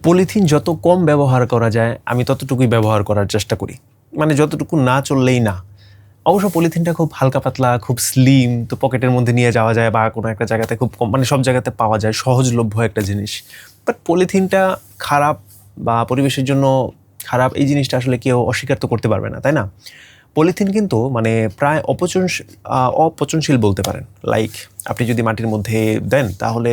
Polythene যত কম ব্যবহার করা যায় আমি ততটুকুই ব্যবহার করার চেষ্টা করি, মানে যতটুকু না চললেই না। অবশ্য পলিথিনটা খুব হালকা পাতলা, খুব স্লিম, তো পকেটের মধ্যে নিয়ে যাওয়া যায় বা কোনো একটা জায়গাতে খুব কম, মানে সব জায়গাতে পাওয়া যায়, সহজলভ্য একটা জিনিস। বাট পলিথিনটা খারাপ বা পরিবেশের জন্য খারাপ, এই জিনিসটা আসলে কেউ অস্বীকার তো করতে পারবে না, তাই না? পলিথিন কিন্তু মানে প্রায় অপচনশীল বলতে পারেন। লাইক আপনি যদি মাটির মধ্যে দেন তাহলে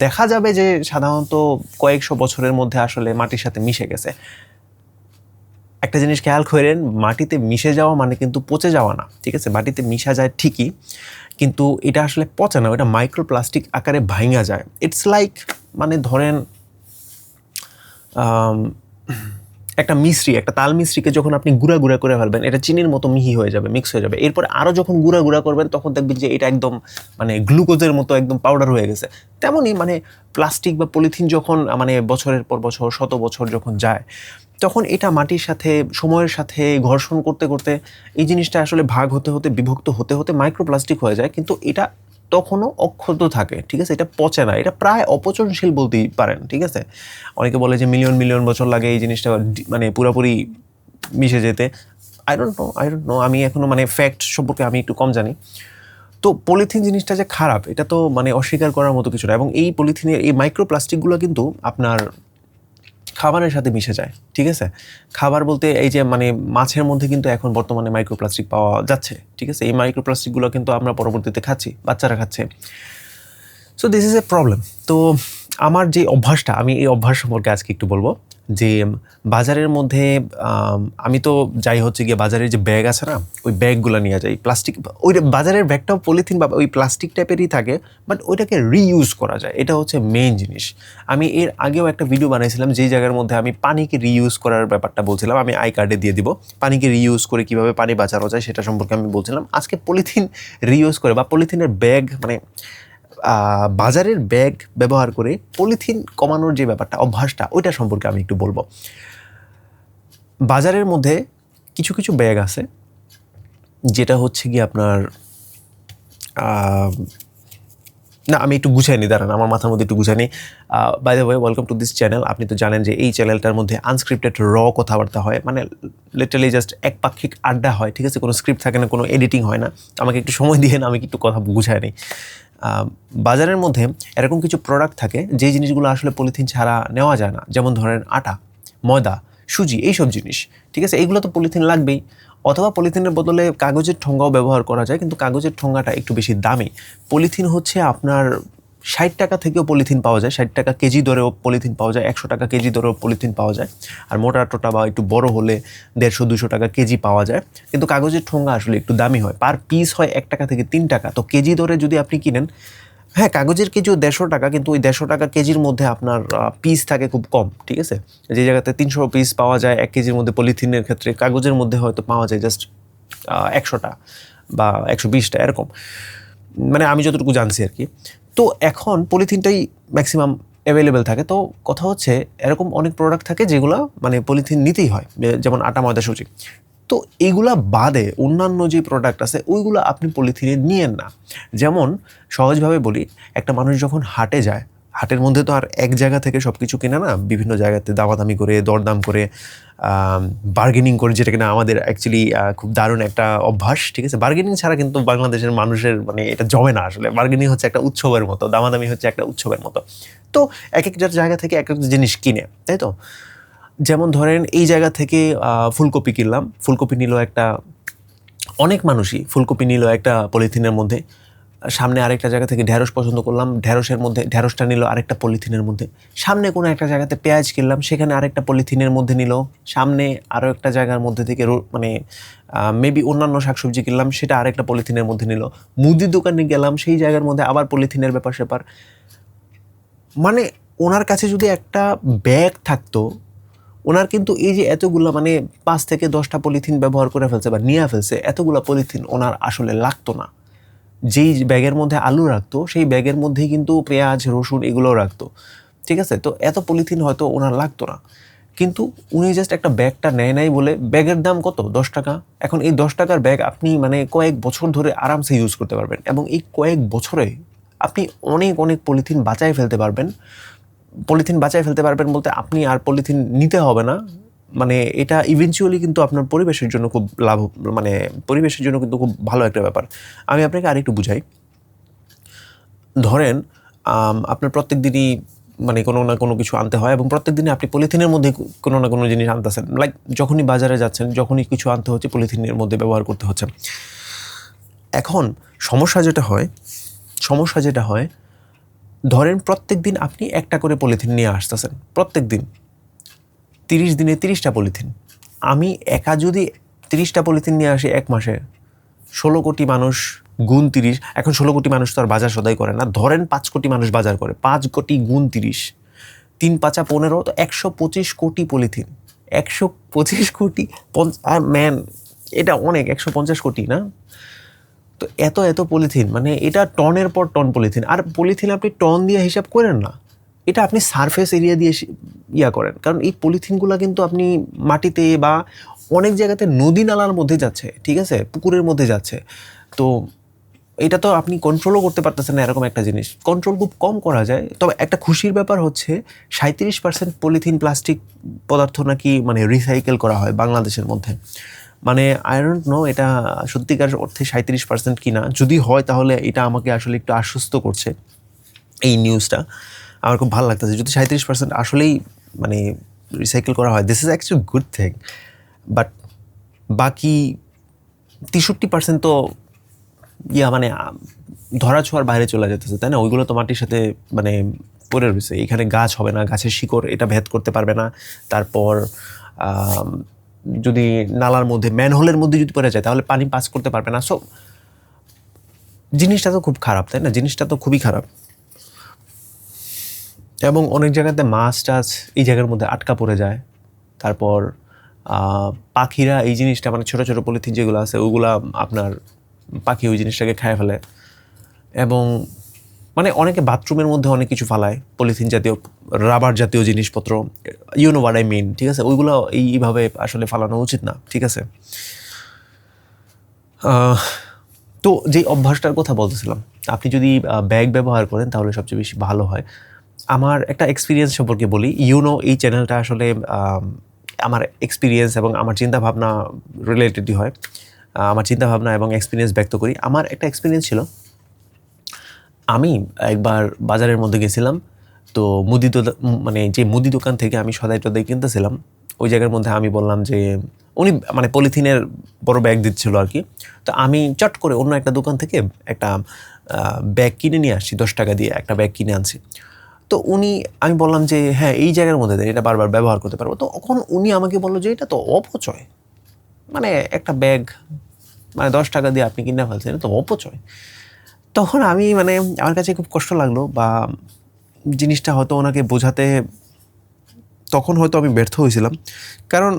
দেখা যাবে যে সাধারণত কয়েকশো বছরের মধ্যে আসলে মাটির সাথে মিশে গেছে। একটা জিনিস খেয়াল করেন, মাটিতে মিশে যাওয়া মানে কিন্তু পচে যাওয়া না, ঠিক আছে? মাটিতে মিশা যায় ঠিকই, কিন্তু এটা আসলে পচে না, এটা মাইক্রোপ্লাস্টিক আকারে ভাঙা যায়। ইটস লাইক, মানে ধরেন একটা মিশ্রি, একটা তাল মিশ্রিকে যখন আপনি গুঁড়া গুঁড়া করে ফেলবেন, এটা চিনির মতো মিহি হয়ে যাবে, মিক্স হয়ে যাবে। এরপর আরও যখন গুঁড়া গুঁড়া করবেন তখন দেখবেন যে এটা একদম মানে গ্লুকোজের মতো একদম পাউডার হয়ে গেছে। তেমনই মানে প্লাস্টিক বা পলিথিন যখন মানে বছরের পর বছর, শত বছর যখন যায়, তখন এটা মাটির সাথে সময়ের সাথে ঘর্ষণ করতে করতে এই জিনিসটা আসলে ভাগ হতে হতে, বিভক্ত হতে হতে মাইক্রোপ্লাস্টিক হয়ে যায়। কিন্তু এটা তখনও অক্ষত থাকে, ঠিক আছে? এটা পচে না, এটা প্রায় অপচনশীল বলতেই পারেন, ঠিক আছে? অনেকে বলে যে মিলিয়ন মিলিয়ন বছর লাগে এই জিনিসটা মানে পুরোপুরি মিশে যেতে। আই ডোন্ট নো, আমি এখনও মানে ফ্যাক্ট সম্পর্কে আমি একটু কম জানি। তো পলিথিন জিনিসটা যে খারাপ এটা তো মানে অস্বীকার করার মতো কিছু না। এবং এই পলিথিনের এই মাইক্রোপ্লাস্টিকগুলো কিন্তু আপনার খাবারের সাথে মিশে যায়, ঠিক আছে? খাবার বলতে এই যে মানে মাছের মধ্যে কিন্তু এখন বর্তমানে মাইক্রোপ্লাস্টিক পাওয়া যাচ্ছে, ঠিক আছে? এই মাইক্রোপ্লাস্টিকগুলো কিন্তু আমরা পরবর্তীতে খাচ্ছি, বাচ্চারা খাচ্ছে। So this is a problem. তো আমার যে অভ্যাসটা, আমি এই অভ্যাস সম্পর্কে আজকে একটু বলবো যে বাজারের মধ্যে আমি তো যাই হচ্ছে গিয়ে বাজারের যে ব্যাগ আছে না, ওই ব্যাগগুলো নিয়ে যাই। প্লাস্টিক, ওই বাজারের ব্যাগটাও পলিথিন বা ওই প্লাস্টিক টাইপেরই থাকে, বাট ওইটাকে রিইউজ করা যায়, এটা হচ্ছে মেইন জিনিস। আমি এর আগেও একটা ভিডিও বানিয়েছিলাম যেই জায়গার মধ্যে আমি পানিকে রিইউজ করার ব্যাপারটা বলছিলাম, আমি আই কার্ডে দিয়ে দিব। পানিকে রিইউজ করে কীভাবে পানি বাঁচানো যায় সেটা সম্পর্কে আমি বলছিলাম। আজকে পলিথিন রিইউজ করে বা পলিথিনের ব্যাগ, মানে বাজারের ব্যাগ ব্যবহার করে পলিথিন কমানোর যে ব্যাপারটা, অভ্যাসটা, ওইটা সম্পর্কে আমি একটু বলবো। বাজারের মধ্যে কিছু কিছু ব্যাগ আছে যেটা হচ্ছে কি আপনার না, আমি একটু গুছাই নি, দাঁড়ান, আমার মাথার মধ্যে একটু গুছাই নি। By the way, welcome to this channel. আপনি তো জানেন যে এই চ্যানেলটার মধ্যে আনস্ক্রিপ্টেড কথাবার্তা হয়, মানে লিটারালি জাস্ট একপাক্ষিক আড্ডা হয়, ঠিক আছে? কোনো স্ক্রিপ্ট থাকে না, কোনো এডিটিং হয় না। আমাকে একটু সময় দিয়ে না, আমি একটু কথা গুছাই নিই। বাজারের মধ্যে এরকম কিছু প্রোডাক্ট থাকে যেই জিনিসগুলো আসলে পলিথিন ছাড়া নেওয়া যায় না, যেমন ধরেন আটা, ময়দা, সুজি, এইসব জিনিস, ঠিক আছে? এইগুলো তো পলিথিন লাগবেই। অথবা পলিথিনের বদলে কাগজের ঠোঙ্গাও ব্যবহার করা যায়, কিন্তু কাগজের ঠোঙ্গাটা একটু বেশি দামি। পলিথিন হচ্ছে আপনার 60 টাকা থেকেও পলিথিন পাওয়া যায়, 60 টাকা কেজি দরেও পলিথিন পাওয়া যায়, 100 টাকা কেজি দরেও পলিথিন পাওয়া যায়। আর মোটা টোটা বা একটু বড় হলে 150-200 টাকা কেজি পাওয়া যায়। কিন্তু কাগজের ঠোঙ্গা আসলে একটু দামি হয়, পার পিস হয় 1 টাকা থেকে 3 টাকা। তো কেজি দরে যদি আপনি কিনেন, হ্যাঁ, কাগজের কেজিও 150 টাকা, কিন্তু ওই 150 টাকা কেজির মধ্যে আপনার পিস থাকে খুব কম, ঠিক আছে? যে জায়গাতে 300 পিস পাওয়া যায় 1 কেজির মধ্যে পলিথিনের ক্ষেত্রে, কাগজের মধ্যে হয়তো পাওয়া যায় জাস্ট 100টা বা 120টা, এরকম, মানে আমি যতটুকু জানছি আর কি। তো এখন পলিথিনটাই ম্যাক্সিমাম অ্যাভেলেবেল থাকে। তো কথা হচ্ছে এরকম অনেক প্রোডাক্ট থাকে যেগুলো মানে পলিথিন নিতেই হয়, যেমন আটা, ময়দা, সুজি। তো এইগুলা বাদে অন্যান্য যে প্রোডাক্ট আছে ওইগুলো আপনি পলিথিনে নিয়েন না। যেমন সহজভাবে বলি, একটা মানুষ যখন হাটে যায়, হাটের মধ্যে তো আর এক জায়গা থেকে সব কিছু কেনে না, বিভিন্ন জায়গাতে দামাদামি করে, দরদাম করে, বার্গেনিং করে, যেটা কিনা আমাদের অ্যাকচুয়ালি খুব দারুণ একটা অভ্যাস, ঠিক আছে? বার্গেনিং ছাড়া কিন্তু বাংলাদেশের মানুষের মানে এটা জমে না আসলে। বার্গেনিং হচ্ছে একটা উৎসবের মতো, দামাদামি হচ্ছে একটা উৎসবের মতো। তো এক একটা জায়গা থেকে এক একটা জিনিস কিনে, তাই তো? যেমন ধরেন এই জায়গা থেকে ফুলকপি কিনলাম, ফুলকপি নিল একটা, অনেক মানুষই ফুলকপি নিল একটা পলিথিনের মধ্যে। সামনে আরেকটা জায়গা থেকে ঢেঁড়স পছন্দ করলাম, ঢেঁড়সের মধ্যে ঢেঁড়সটা নিল আরেকটা পলিথিনের মধ্যে। সামনে কোনো একটা জায়গাতে পেঁয়াজ কিনলাম, সেখানে আরেকটা পলিথিনের মধ্যে নিল। সামনে আরও একটা জায়গার মধ্যে থেকে মানে মেবি অন্যান্য শাকসবজি কিনলাম, সেটা আরেকটা পলিথিনের মধ্যে নিল। মুদির দোকানে গেলাম, সেই জায়গার মধ্যে আবার পলিথিনের ব্যাপার স্যাপার। মানে ওনার কাছে যদি একটা ব্যাগ থাকতো, ওনার কিন্তু এই যে এতগুলো মানে 5 থেকে 10টা পলিথিন ব্যবহার করে ফেলছে বা নিয়ে ফেলছে, এতগুলো পলিথিন ওনার আসলে লাগতো না। যেই ব্যাগের মধ্যে আলু রাখতো সেই ব্যাগের মধ্যেই কিন্তু পেঁয়াজ, রসুন এগুলোও রাখতো, ঠিক আছে? তো এত পলিথিন হয়তো ওনার লাগতো না, কিন্তু উনি জাস্ট একটা ব্যাগটা নেয় নাই বলে, ব্যাগের দাম কত? 10 টাকা। এখন এই 10 টাকার ব্যাগ আপনি মানে কয়েক বছর ধরে আরামসে ইউজ করতে পারবেন, এবং এই কয়েক বছরে আপনি অনেক অনেক পলিথিন বাঁচায় ফেলতে পারবেন। পলিথিন বাঁচায় ফেলতে পারবেন বলতে আপনি আর পলিথিন নিতে হবে না, মানে এটা ইভেনচুয়ালি কিন্তু আপনার পরিবেশের জন্য খুব মানে পরিবেশের জন্য কিন্তু খুব ভালো একটা ব্যাপার। আমি আপনাকে আরেকটু বুঝাই। ধরেন আপনার প্রত্যেক দিনই মানে কোনো না কোনো কিছু আনতে হয় এবং প্রত্যেক দিনে আপনি পলিথিনের মধ্যে কোনো না কোনো জিনিস আনতেছেন, লাইক যখনই বাজারে যাচ্ছেন, যখনই কিছু আনতে হচ্ছে পলিথিনের মধ্যে ব্যবহার করতে হচ্ছে। এখন সমস্যা যেটা হয় ধরেন প্রত্যেক দিন আপনি একটা করে পলিথিন নিয়ে আসতেছেন, প্রত্যেক দিন 30 দিনে 30টা পলিথিন। আমি একা যদি 30টা পলিথিন নিয়ে আসি এক মাসে, 16 কোটি মানুষ গুণ 30, এখন 16 কোটি মানুষ তো আর বাজার সদাই করে না, ধরেন 5 কোটি মানুষ বাজার করে, 5 কোটি গুণ 30, 3 5 15, তো 125 কোটি পলিথিন। 125 কোটি ম্যান, এটা অনেক, 150 কোটি না? তো এত পলিথিন, মানে এটা টনের পর টন পলিথিন। আর পলিথিন আপনি টন দিয়ে হিসাব করেন না, এটা আপনি সারফেস এরিয়া দিয়ে করেন, কারণ এই পলিথিনগুলো কিন্তু আপনি মাটিতে বা অনেক জায়গাতে নদী নালার মধ্যে যাচ্ছে, ঠিক আছে, পুকুরের মধ্যে যাচ্ছে। তো এটা তো আপনি কন্ট্রোলও করতে পারতেছেন না, এরকম একটা জিনিস কন্ট্রোল খুব কম করা যায়। তবে একটা খুশির ব্যাপার হচ্ছে 37% পলিথিন প্লাস্টিক পদার্থ নাকি মানে রিসাইকেল করা হয় বাংলাদেশের মধ্যে। মানে আই ডোন্ট নো এটা সত্যিকার অর্থে 37% কিনা, যদি হয় তাহলে এটা আমাকে আসলে একটু আশ্বস্ত করছে এই নিউজটা, আমার খুব ভালো লাগতেছে। যদি 37% আসলেই মানে রিসাইকেল করা হয়, this is actually good thing. But বাকি 63% তো মানে ধরা ছোঁয়ার বাইরে চলে যেতেছে, তাই না? ওইগুলো তো মাটির সাথে মানে পড়ে রয়েছে, এখানে গাছ হবে না, গাছের শিকড় এটা ভেদ করতে পারবে না। তারপর যদি নালার মধ্যে ম্যানহোলের মধ্যে যদি পড়ে যায় তাহলে পানি পাস করতে পারবে না। সো জিনিসটা তো খুব খারাপ, তাই না? জিনিসটা তো খুবই খারাপ। এবং অনেক জায়গাতে মাছ টাছ এই জায়গার মধ্যে আটকা পড়ে যায়। তারপর পাখিরা এই জিনিসটা, মানে ছোটো ছোটো পলিথিন যেগুলো আছে ওইগুলা আপনার পাখি ওই জিনিসটাকে খায় ফেলে। এবং মানে অনেকে বাথরুমের মধ্যে অনেক কিছু ফালায়, পলিথিন জাতীয়, রাবার জাতীয় জিনিসপত্র, you know what I mean, ঠিক আছে? ওইগুলো এইভাবে আসলে ফালানো উচিত না, ঠিক আছে? তো যেই অভ্যাসটার কথা বলতেছিলাম, আপনি যদি ব্যাগ ব্যবহার করেন তাহলে সবচেয়ে বেশি ভালো হয়। আমার একটা এক্সপিরিয়েন্স সম্পর্কে বলি। এই চ্যানেলটা আসলে আমার এক্সপিরিয়েন্স এবং আমার চিন্তাভাবনা রিলেটেডই হয়। আমার চিন্তাভাবনা এবং এক্সপিরিয়েন্স ব্যক্ত করি। আমার একটা এক্সপিরিয়েন্স ছিল, আমি একবার বাজারের মধ্যে গেছিলাম, তো মানে যে মুদি দোকান থেকে আমি সদাই টদাই কিনতেছিলাম, ওই জায়গার মধ্যে আমি বললাম যে উনি মানে পলিথিনের বড় ব্যাগ দিচ্ছিল আর কি। তো আমি চট করে অন্য একটা দোকান থেকে একটা ব্যাগ কিনে নিয়ে আসছি, 10 টাকা দিয়ে একটা ব্যাগ কিনে আনছি। তো আমি বললাম যে হ্যাঁ এই জায়গার মধ্যে দেন, এটা বারবার ব্যবহার করতে পারবো। তো তখন উনি আমাকে বললো যে এটা তো অপচয়, মানে একটা ব্যাগ মানে 10 টাকা দিয়ে আপনি কিনে ফেলছেন, এটা তো অপচয়। তখন আমি মানে আমার কাছে খুব কষ্ট লাগলো, বা জিনিসটা হয়তো ওনাকে বোঝাতে তখন হয়তো আমি ব্যর্থ হয়েছিলাম। কারণ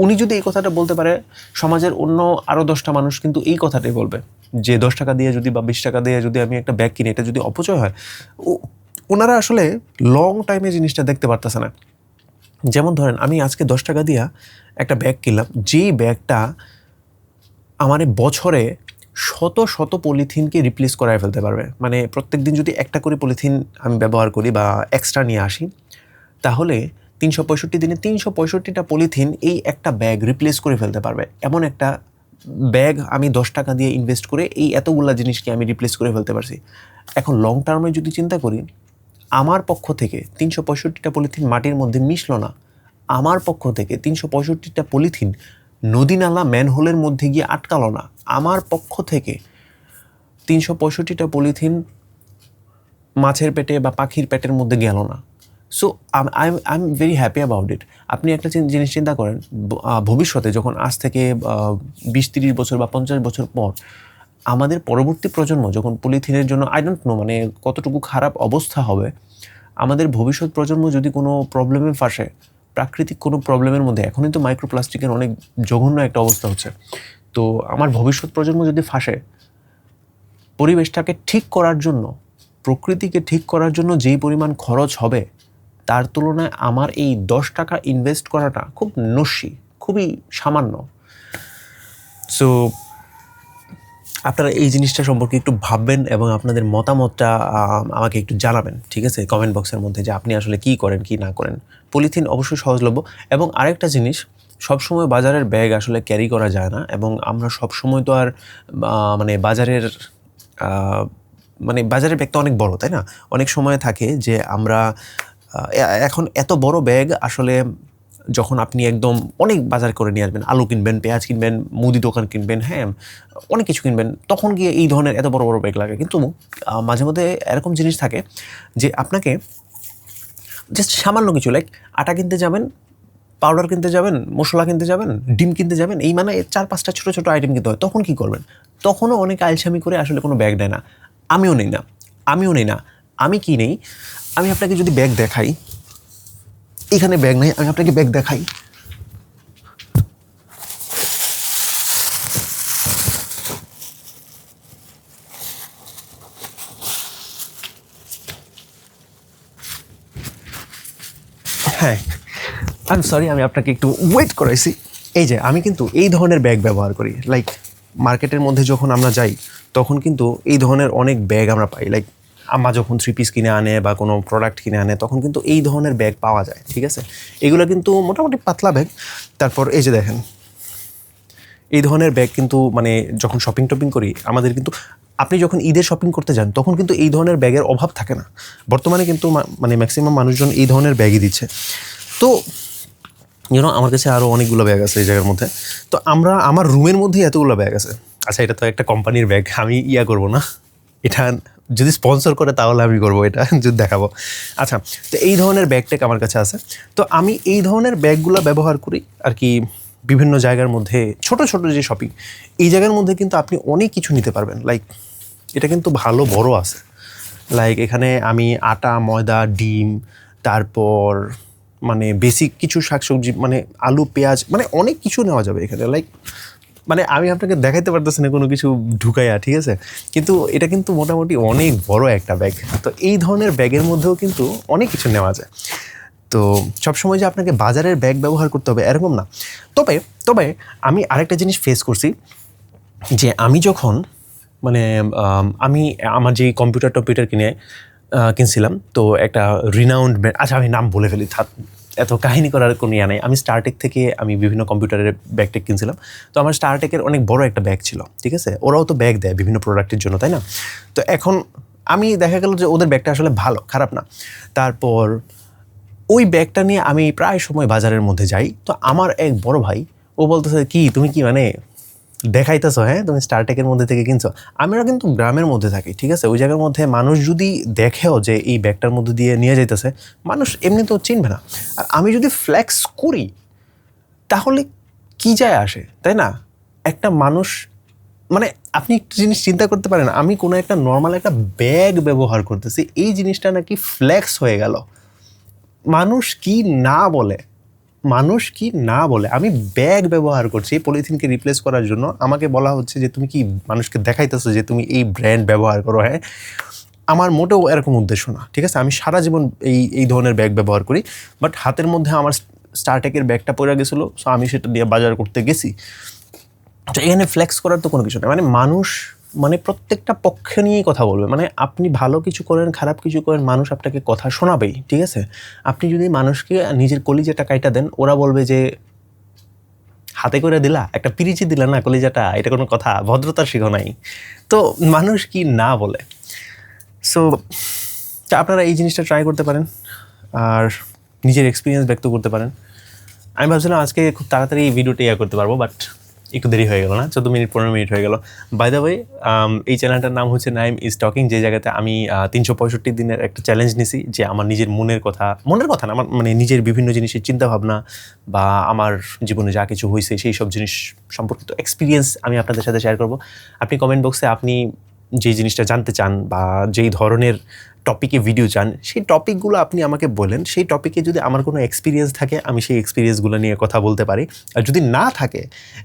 উনি যদি এই কথাটা বলতে পারে, সমাজের অন্য আরও 10টা মানুষ কিন্তু এই কথাটাই বলবে যে 10 টাকা দিয়ে যদি বা 20 টাকা দিয়ে যদি আমি একটা ব্যাগ কিনি, এটা যদি অপচয় হয়। ওনারা আসলে লং টাইমে জিনিসটা দেখতে পারতেছে না। যেমন ধরেন আমি আজকে 10 টাকা দিয়া একটা ব্যাগ কিনলাম, যেই ব্যাগটা আমার বছরে শত শত পলিথিনকে রিপ্লেস করায় ফেলতে পারবে। মানে প্রত্যেক দিন যদি একটা করে পলিথিন আমি ব্যবহার করি বা এক্সট্রা নিয়ে আসি, তাহলে 365 দিনে 365টা পলিথিন এই একটা ব্যাগ রিপ্লেস করে ফেলতে পারবে। এমন একটা ব্যাগ আমি 10 টাকা দিয়ে ইনভেস্ট করে এই এতগুলা জিনিসকে আমি রিপ্লেস করে ফেলতে পারছি। এখন লং টার্মে যদি চিন্তা করি, আমার পক্ষ থেকে 365টা পলিথিন মাটির মধ্যে মিশলো না, আমার পক্ষ থেকে 365টা পলিথিন নদী নালা ম্যানহোলের মধ্যে গিয়ে আটকালো না, আমার পক্ষ থেকে 365টা পলিথিন মাছের পেটে বা পাখির পেটের মধ্যে গেল না। So I am very happy about it. আপনি একটা জিনিস চিন্তা করেন, ভবিষ্যতে যখন আজ থেকে 20-30 বছর বা 50 বছর পর আমাদের পরবর্তী প্রজন্ম যখন পলিথিনের জন্য আই ডোন্ট নো মানে কতটুকু খারাপ অবস্থা হবে, আমাদের ভবিষ্যৎ প্রজন্ম যদি কোনো প্রবলেমে ফাঁসে, প্রাকৃতিক কোনো প্রবলেমের মধ্যে, এখনই তো মাইক্রোপ্লাস্টিকের অনেক জঘন্য একটা অবস্থা হচ্ছে, তো আমার ভবিষ্যৎ প্রজন্ম যদি ফাঁসে, পরিবেশটাকে ঠিক করার জন্য, প্রকৃতিকে ঠিক করার জন্য যেই পরিমাণ খরচ হবে, তার তুলনায় আমার এই 10 টাকা ইনভেস্ট করাটা খুব নস্যি, খুবই সামান্য। সো আপনারা এই জিনিসটা সম্পর্কে একটু ভাববেন এবং আপনাদের মতামতটা আমাকে একটু জানাবেন, ঠিক আছে, কমেন্ট বক্সের মধ্যে, যে আপনি আসলে কী করেন কী না করেন। পলিথিন অবশ্যই সহজলভ্য। এবং আরেকটা জিনিস, সবসময় বাজারের ব্যাগ আসলে ক্যারি করা যায় না, এবং আমরা সবসময় তো আর মানে বাজারের ব্যাগ তো অনেক বড়, তাই না? অনেক সময় থাকে যে আমরা এখন এত বড় ব্যাগ আসলে যখন আপনি একদম অনেক বাজার করে নিয়ে আসবেন, আলু কিনবেন, পেঁয়াজ কিনবেন, মুদি দোকান কিনবেন, হ্যাঁ, অনেক কিছু কিনবেন, তখন গিয়ে এই ধরনের এত বড় বড় ব্যাগ লাগে। কিন্তু মাঝে মধ্যে এরকম জিনিস থাকে যে আপনাকে জাস্ট সামান্য কিছু, লাইক আটা কিনতে যাবেন, পাউডার কিনতে যাবেন, মশলা কিনতে যাবেন, ডিম কিনতে যাবেন, এই মানে 4-5টা ছোটো ছোটো আইটেম কিনতে হয়। তখন কী করবেন? তখনও অনেক আলসামি করে আসলে কোনো ব্যাগ নেয় না। আমিও নেই না। আমি কি নেই, আমি আপনাকে যদি ব্যাগ দেখাই, এখানে ব্যাগ নেই, আমি আপনাকে ব্যাগ দেখাই। হ্যাঁ, আই এম সরি, আমি আপনাকে একটু ওয়েট করাইছি। এই যে আমি কিন্তু এই ধরনের ব্যাগ ব্যবহার করি। লাইক মার্কেটের মধ্যে যখন আমরা যাই, তখন কিন্তু এই ধরনের অনেক ব্যাগ আমরা পাই। লাইক আম্মা যখন 3 পিস কিনে আনে বা কোনো প্রোডাক্ট কিনে আনে, তখন কিন্তু এই ধরনের ব্যাগ পাওয়া যায়, ঠিক আছে? এগুলো কিন্তু মোটামুটি পাতলা ব্যাগ। তারপর এই যে দেখেন, এই ধরনের ব্যাগ কিন্তু মানে যখন শপিং টপিং করি, আমাদের কিন্তু, আপনি যখন ঈদের শপিং করতে যান, তখন কিন্তু এই ধরনের ব্যাগের অভাব থাকে না। বর্তমানে কিন্তু মানে ম্যাক্সিমাম মানুষজন এই ধরনের ব্যাগই দিচ্ছে। তো আমার কাছে আরও অনেকগুলো ব্যাগ আছে এই জায়গার মধ্যে। তো আমার রুমের মধ্যেই এতগুলো ব্যাগ আছে। আচ্ছা, এটা তো একটা কোম্পানির ব্যাগ, আমি করব না, এটা যদি স্পন্সর করে তাহলে আমি করবো, এটা যদি দেখাবো। আচ্ছা, তো এই ধরনের ব্যাগ আমার কাছে আছে। তো আমি এই ধরনের ব্যাগগুলো ব্যবহার করি আর কি বিভিন্ন জায়গার মধ্যে, ছোট ছোট যে শপিং, এই জায়গার মধ্যে কিন্তু আপনি অনেক কিছু নিতে পারবেন। লাইক এটা কিন্তু ভালো বড় আছে। লাইক এখানে আমি আটা, ময়দা, ডিম, তারপর মানে বেসিক কিছু শাকসবজি, মানে আলু, পেঁয়াজ, মানে অনেক কিছু নেওয়া যাবে এখানে। লাইক মানে আমি আপনাকে দেখাইতে পারতেছি না কোনো কিছু ঢুকাইয়া, ঠিক আছে? কিন্তু এটা কিন্তু মোটামুটি অনেক বড় একটা ব্যাগ। তো এই ধরনের ব্যাগের মধ্যেও কিন্তু অনেক কিছু নেওয়া যায়। তো সবসময় যে আপনাকে বাজারের ব্যাগ ব্যবহার করতে হবে এরকম না। তবে আমি আরেকটা জিনিস ফেস করছি, যে আমি যখন মানে আমি আমার যেই কম্পিউটার কিনছিলাম, তো একটা রিনাউন্ড ব্র্যান্ড, আচ্ছা আমি নাম বলে ফেলি, এত কাহিনী করার কোনো ইয়া নেই। আমি স্টারটেক থেকে আমি বিভিন্ন কম্পিউটারের ব্যাগ কিনছিলাম। তো আমার স্টারটেকের অনেক বড় একটা ব্যাগ ছিল, ঠিক আছে? ওরাও তো ব্যাগ দেয় বিভিন্ন প্রোডাক্টের জন্য, তাই না? তো এখন আমি দেখা গেল যে ওদের ব্যাগটা আসলে ভালো, খারাপ না। তারপর ওই ব্যাগটা নিয়ে আমি প্রায় সময় বাজারের মধ্যে যাই। তো আমার এক বড় ভাই, ও বলতেছে, কি তুমি কি মানে দেখাইতেছো, হ্যাঁ, তুমি স্টারটেকের মধ্যে থেকে কিনছো? আমরা কিন্তু গ্রামের মধ্যে থাকি, ঠিক আছে? ওই জায়গার মধ্যে মানুষ যদি দেখেও যে এই ব্যাগটার মধ্যে দিয়ে নিয়ে যাইতেছে, মানুষ এমনি তো চিনবে না। আর আমি যদি ফ্লেক্স করি, তাহলে কি যায় আসে, তাই না? একটা মানুষ, মানে আপনি একটা জিনিস চিন্তা করতে পারেন, আমি কোনো একটা নর্মাল একটা ব্যাগ ব্যবহার করতেছি, এই জিনিসটা নাকি ফ্লেক্স হয়ে গেল। মানুষ কি না বলে আমি ব্যাগ ব্যবহার করছি পলিথিনকে রিপ্লেস করার জন্য। আমাকে বলা হচ্ছে যে তুমি কি মানুষকে দেখাইতেছো যে তুমি এই ব্র্যান্ড ব্যবহার করো। হ্যাঁ, আমার মোটেও এরকম উদ্দেশ্য না, ঠিক আছে? আমি সারা জীবন এই ধরনের ব্যাগ ব্যবহার করি। বাট হাতের মধ্যে আমার স্টারটেকের ব্যাগটা পড়ে গেছিলো, সো আমি সেটা দিয়ে বাজার করতে গেছি। তো এখানে ফ্লেক্স করার তো কোনো কিছু নেই। মানে মানুষ মানে প্রত্যেকটা পক্ষ নিয়েই কথা বলবে। মানে আপনি ভালো কিছু করেন, খারাপ কিছু করেন, মানুষ আপনাকে কথা শোনাবেই, ঠিক আছে? আপনি যদি মানুষকে নিজের কলিজাটা কাইটা দেন, ওরা বলবে যে হাতে করে দিলা, একটা পিরিচি দিলা না কলিজাটা, এটা কোনো কথা? ভদ্রতার শিখো নাই। তো মানুষ কি না বলে। সো আপনারা এই জিনিসটা ট্রাই করতে পারেন আর নিজের এক্সপিরিয়েন্স ব্যক্ত করতে পারেন। আমি ভাবছিলাম আজকে খুব তাড়াতাড়ি এই ভিডিওটা করতে পারবো, বাট একটু দেরি হয়ে গেল, না 14 মিনিট 15 মিনিট হয়ে গেল। বাই দ্য ওয়ে, এই চ্যানেলটার নাম হচ্ছে নাইম ইজ টকিং, যে জায়গাতে আমি 365 দিনের একটা চ্যালেঞ্জ নিছি, যে আমার নিজের মনের কথা না, আমার মানে নিজের বিভিন্ন জিনিসের চিন্তাভাবনা বা আমার জীবনে যা কিছু হয়েছে সেই সব জিনিস সম্পর্কিত এক্সপিরিয়েন্স আমি আপনাদের সাথে শেয়ার করব। আপনি কমেন্ট বক্সে আপনি যেই জিনিসটা জানতে চান বা যেই ধরনের টপিকে ভিডিও চান, সেই টপিকগুলো আপনি আমাকে বলেন। সেই টপিকে যদি আমার কোনো এক্সপিরিয়েন্স থাকে, আমি সেই এক্সপিরিয়েন্সগুলো নিয়ে কথা বলতে পারি। আর যদি না থাকে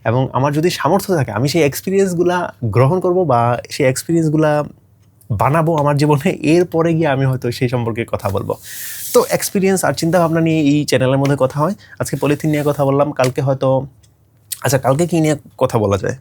এবং আমার যদি সামর্থ্য থাকে, আমি সেই এক্সপিরিয়েন্সগুলো গ্রহণ করব বা সেই এক্সপিরিয়েন্সগুলো বানাবো আমার জীবনে। এরপরে গিয়ে আমি হয়তো সেই সম্পর্কে কথা বলবো। তো এক্সপিরিয়েন্স আর চিন্তাভাবনা নিয়ে এই চ্যানেলের মধ্যে কথা হয়। আজকে পলিথিন নিয়ে কথা বললাম, কালকে হয়তো, আচ্ছা কালকে কী নিয়ে কথা বলা যায়?